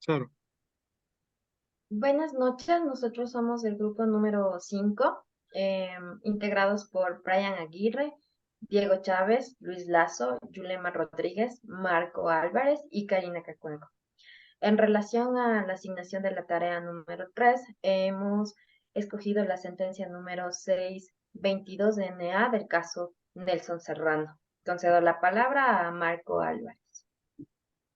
Claro. Buenas noches, nosotros somos el grupo número 5, integrados por Brian Aguirre, Diego Chávez, Luis Lazo, Yulema Rodríguez, Marco Álvarez y Karina Cacuenco. En relación a la asignación de la tarea número 3, hemos escogido la sentencia número 622 de NA del caso Nelson Serrano. Concedo la palabra a Marco Álvarez.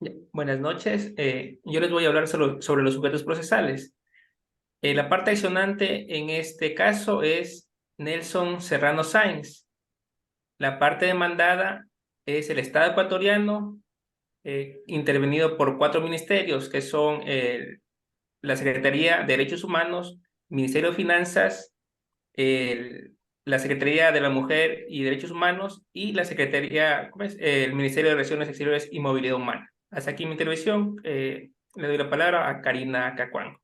Ya, buenas noches. Yo les voy a hablar sobre los sujetos procesales. La parte accionante en este caso es Nelson Serrano Sáenz. La parte demandada es el Estado ecuatoriano, intervenido por 4 ministerios, que son la Secretaría de Derechos Humanos, Ministerio de Finanzas, el- la Secretaría de la Mujer y Derechos Humanos y la Secretaría, ¿cómo es? El Ministerio de Relaciones Exteriores y Movilidad Humana. Hasta aquí mi intervención. Le doy la palabra a Karina Cacuán.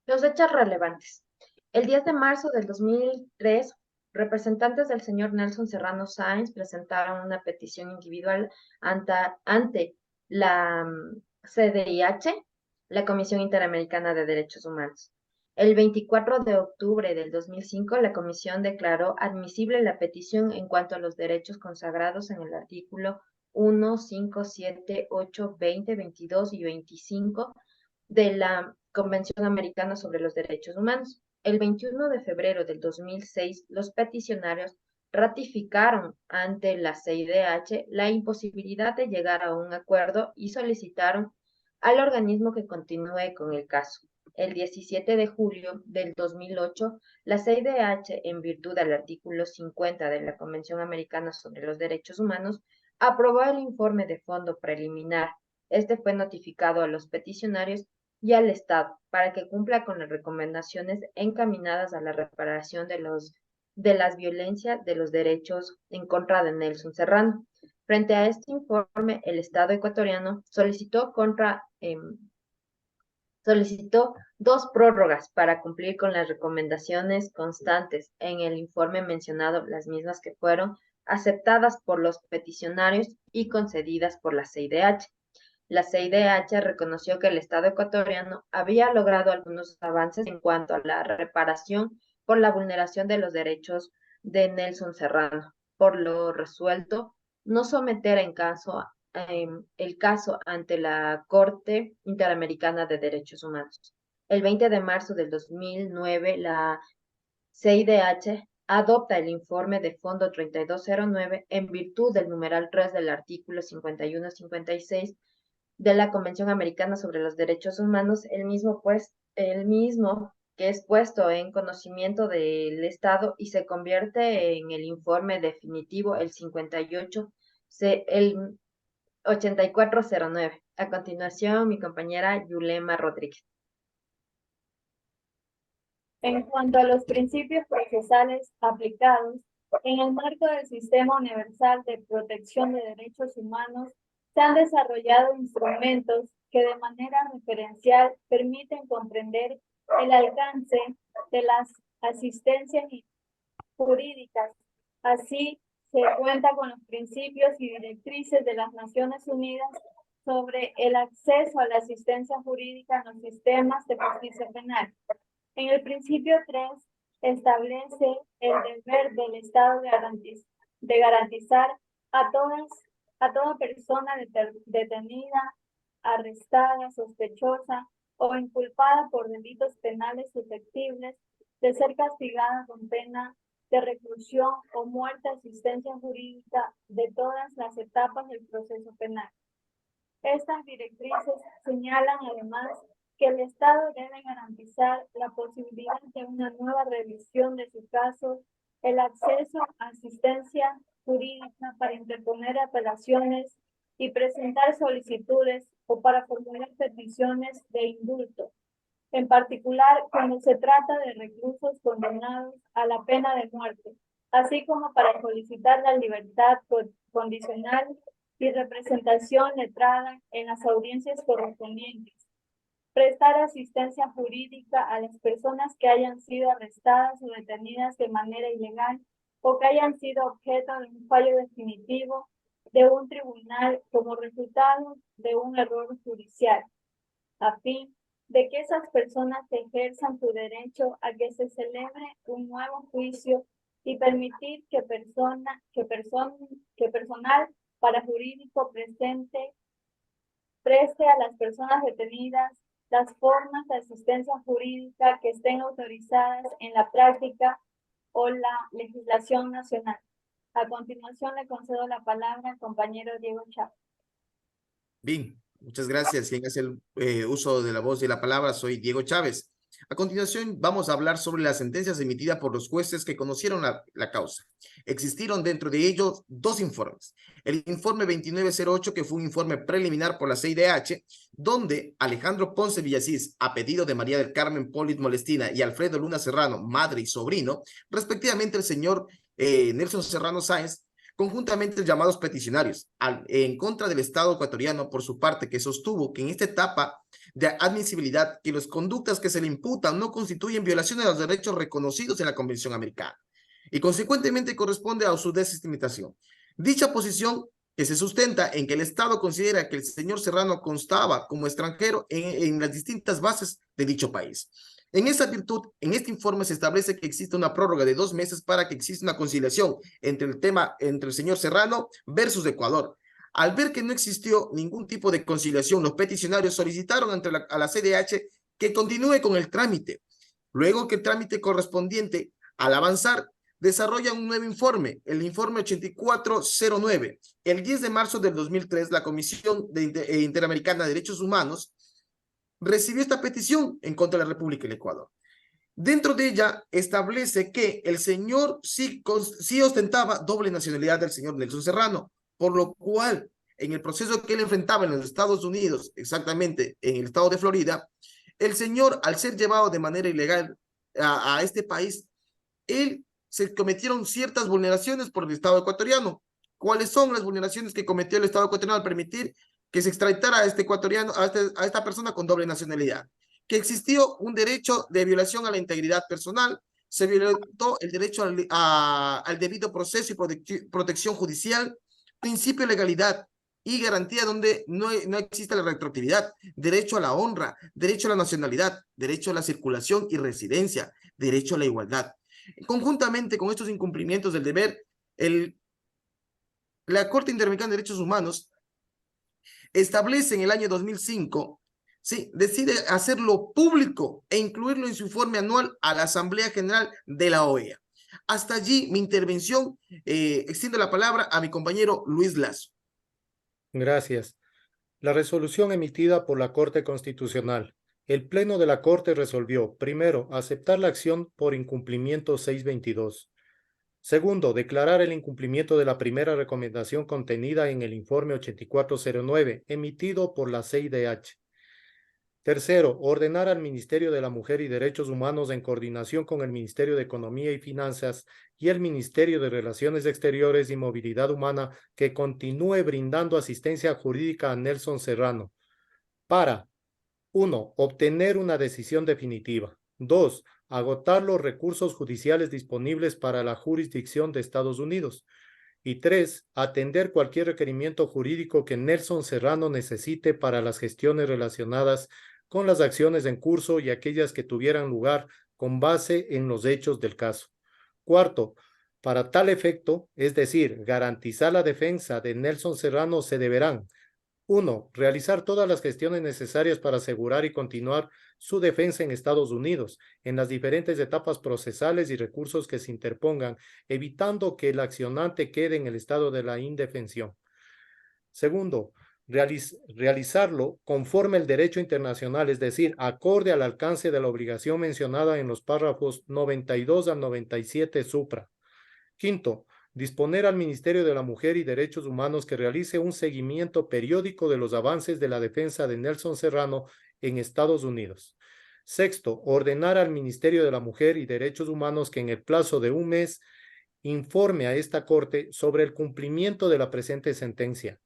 Los hechos relevantes. El 10 de marzo del 2003, representantes del señor Nelson Serrano Sáenz presentaron una petición individual ante la CDIH, la Comisión Interamericana de Derechos Humanos. El 24 de octubre del 2005, la Comisión declaró admisible la petición en cuanto a los derechos consagrados en el artículo 1, 5, 7, 8, 20, 22 y 25 de la Convención Americana sobre los Derechos Humanos. El 21 de febrero del 2006, los peticionarios ratificaron ante la CIDH la imposibilidad de llegar a un acuerdo y solicitaron al organismo que continúe con el caso. El 17 de julio del 2008, la CIDH, en virtud del artículo 50 de la Convención Americana sobre los Derechos Humanos, aprobó el informe de fondo preliminar. Este fue notificado a los peticionarios y al Estado para que cumpla con las recomendaciones encaminadas a la reparación de las violencias de los derechos en contra de Nelson Serrano. Frente a este informe, el Estado ecuatoriano solicitó dos prórrogas para cumplir con las recomendaciones constantes en el informe mencionado, las mismas que fueron aceptadas por los peticionarios y concedidas por la CIDH. La CIDH reconoció que el Estado ecuatoriano había logrado algunos avances en cuanto a la reparación por la vulneración de los derechos de Nelson Serrano, por lo resuelto no someter el caso ante la Corte Interamericana de Derechos Humanos. El 20 de marzo del 2009, la CIDH adopta el informe de fondo 3209 en virtud del numeral 3 del artículo 51-56 de la Convención Americana sobre los Derechos Humanos, el mismo que es puesto en conocimiento del Estado y se convierte en el informe definitivo el 8409. A continuación, mi compañera Yulema Rodríguez. En cuanto a los principios procesales aplicados, en el marco del Sistema Universal de Protección de Derechos Humanos, se han desarrollado instrumentos que de manera referencial permiten comprender el alcance de las asistencias jurídicas. Así, se cuenta con los principios y directrices de las Naciones Unidas sobre el acceso a la asistencia jurídica en los sistemas de justicia penal. En el principio 3 establece el deber del Estado de garantizar a toda persona detenida, arrestada, sospechosa o inculpada por delitos penales susceptibles de ser castigada con pena de reclusión o muerte, asistencia jurídica de todas las etapas del proceso penal. Estas directrices señalan además que el Estado debe garantizar la posibilidad de una nueva revisión de su caso, el acceso a asistencia jurídica para interponer apelaciones y presentar solicitudes o para formular peticiones de indulto, en particular cuando se trata de reclusos condenados a la pena de muerte, así como para solicitar la libertad condicional y representación letrada en las audiencias correspondientes, prestar asistencia jurídica a las personas que hayan sido arrestadas o detenidas de manera ilegal o que hayan sido objeto de un fallo definitivo de un tribunal como resultado de un error judicial, a fin de que esas personas ejerzan su derecho a que se celebre un nuevo juicio y permitir que personal parajurídico preste a las personas detenidas las formas de asistencia jurídica que estén autorizadas en la práctica o la legislación nacional. A continuación le concedo la palabra al compañero Diego Chávez. Bien, muchas gracias. Quien hace el uso de la voz y la palabra, soy Diego Chávez. A continuación vamos a hablar sobre las sentencias emitidas por los jueces que conocieron la causa. Existieron dentro de ellos dos informes. El informe 2908, que fue un informe preliminar por la CIDH, donde Alejandro Ponce Villasís, a pedido de María del Carmen Polit Molestina y Alfredo Luna Serrano, madre y sobrino, respectivamente el señor Nelson Serrano Sáenz, conjuntamente llamados peticionarios, en contra del Estado ecuatoriano, por su parte, que sostuvo que en esta etapa de admisibilidad, que las conductas que se le imputan no constituyen violaciones de los derechos reconocidos en la Convención Americana, y consecuentemente corresponde a su desestimación. Dicha posición que se sustenta en que el Estado considera que el señor Serrano constaba como extranjero en las distintas bases de dicho país. En esa virtud, en este informe se establece que existe una prórroga de 2 meses para que exista una conciliación entre el señor Serrano versus Ecuador. Al ver que no existió ningún tipo de conciliación, los peticionarios solicitaron a la CDH que continúe con el trámite. Luego que el trámite correspondiente, al avanzar, desarrolla un nuevo informe, el informe 8409. El 10 de marzo del 2003, la Comisión Interamericana de Derechos Humanos recibió esta petición en contra de la República del Ecuador. Dentro de ella establece que el señor sí ostentaba doble nacionalidad del señor Nelson Serrano, por lo cual en el proceso que él enfrentaba en los Estados Unidos, exactamente en el estado de Florida, el señor, al ser llevado de manera ilegal a este país, se cometieron ciertas vulneraciones por el Estado ecuatoriano. ¿Cuáles son las vulneraciones que cometió el Estado ecuatoriano al permitir que se extraditara a este ecuatoriano, a esta persona con doble nacionalidad? Que existió un derecho de violación a la integridad personal, se violentó el derecho al debido proceso y protección judicial, principio de legalidad y garantía donde no existe la retroactividad, derecho a la honra, derecho a la nacionalidad, derecho a la circulación y residencia, derecho a la igualdad. Conjuntamente con estos incumplimientos del deber, la Corte Interamericana de Derechos Humanos establece en el año 2005, ¿sí?, decide hacerlo público e incluirlo en su informe anual a la Asamblea General de la OEA. Hasta allí mi intervención. Extiendo la palabra a mi compañero Luis Lazo. Gracias. La resolución emitida por la Corte Constitucional. El Pleno de la Corte resolvió, primero, aceptar la acción por incumplimiento 622. Segundo, declarar el incumplimiento de la primera recomendación contenida en el informe 8409, emitido por la CIDH. Tercero, ordenar al Ministerio de la Mujer y Derechos Humanos, en coordinación con el Ministerio de Economía y Finanzas y el Ministerio de Relaciones Exteriores y Movilidad Humana, que continúe brindando asistencia jurídica a Nelson Serrano para: 1. Obtener una decisión definitiva. 2. Agotar los recursos judiciales disponibles para la jurisdicción de Estados Unidos. Y 3. Atender cualquier requerimiento jurídico que Nelson Serrano necesite para las gestiones relacionadas con las acciones en curso y aquellas que tuvieran lugar con base en los hechos del caso. Cuarto, para tal efecto, es decir, garantizar la defensa de Nelson Serrano, se deberán: 1. Realizar todas las gestiones necesarias para asegurar y continuar su defensa en Estados Unidos, en las diferentes etapas procesales y recursos que se interpongan, evitando que el accionante quede en el estado de la indefensión. Segundo, realizarlo conforme al derecho internacional, es decir, acorde al alcance de la obligación mencionada en los párrafos 92 al 97 supra. Quinto, disponer al Ministerio de la Mujer y Derechos Humanos que realice un seguimiento periódico de los avances de la defensa de Nelson Serrano en Estados Unidos. Sexto, ordenar al Ministerio de la Mujer y Derechos Humanos que en el plazo de 1 mes informe a esta Corte sobre el cumplimiento de la presente sentencia.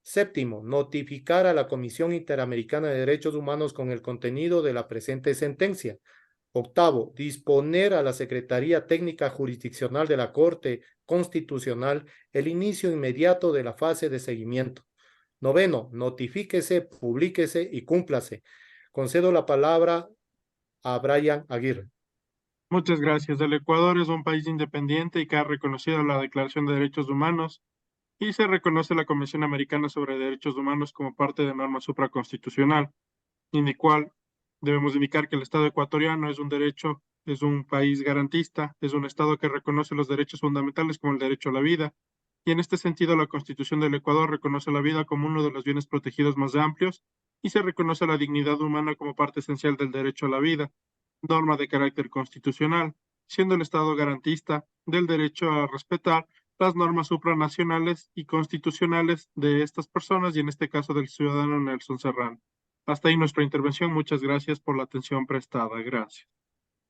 Séptimo, notificar a la Comisión Interamericana de Derechos Humanos con el contenido de la presente sentencia. Octavo, disponer a la Secretaría Técnica Jurisdiccional de la Corte Constitucional el inicio inmediato de la fase de seguimiento. Noveno, notifíquese, publíquese y cúmplase. Concedo la palabra a Brian Aguirre. Muchas gracias. El Ecuador es un país independiente y que ha reconocido la Declaración de Derechos Humanos y se reconoce la Convención Americana sobre Derechos Humanos como parte de norma supraconstitucional, en la cual debemos indicar que el Estado ecuatoriano es un país garantista, es un Estado que reconoce los derechos fundamentales como el derecho a la vida, y en este sentido la Constitución del Ecuador reconoce la vida como uno de los bienes protegidos más amplios y se reconoce la dignidad humana como parte esencial del derecho a la vida, norma de carácter constitucional, siendo el Estado garantista del derecho a respetar las normas supranacionales y constitucionales de estas personas y en este caso del ciudadano Nelson Serrano. Hasta ahí nuestra intervención. Muchas gracias por la atención prestada. Gracias.